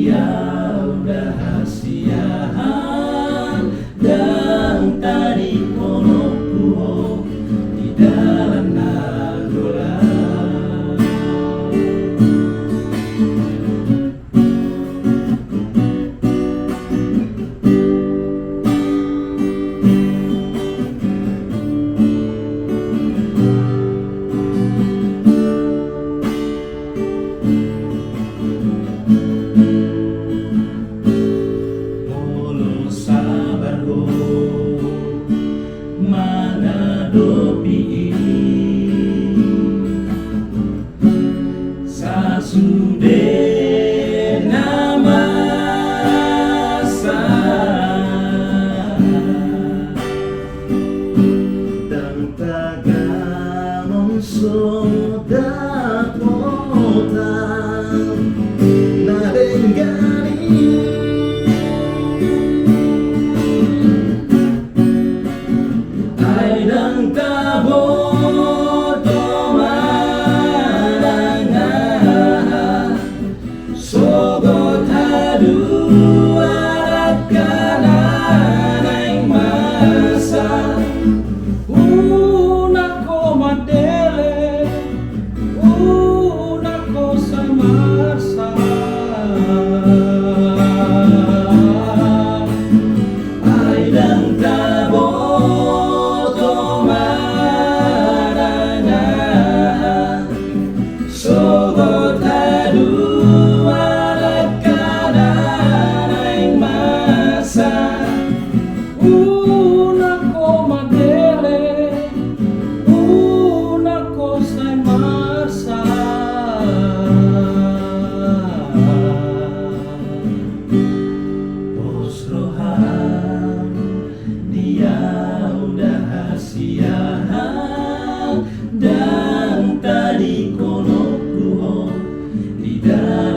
dia udah hasiahan dan tadi kono kuho di dalam nagola. Menghadapi sasude nama dan tagamon sodat motan narengani dan taboto mananga sogot hadu arakana naing masa unako madele unako samasa ay dan taboto sogot hadu arakana naing masa unako madele unako sai masa posrohan dia udah hasiahan dan tadi kono kuho di dalam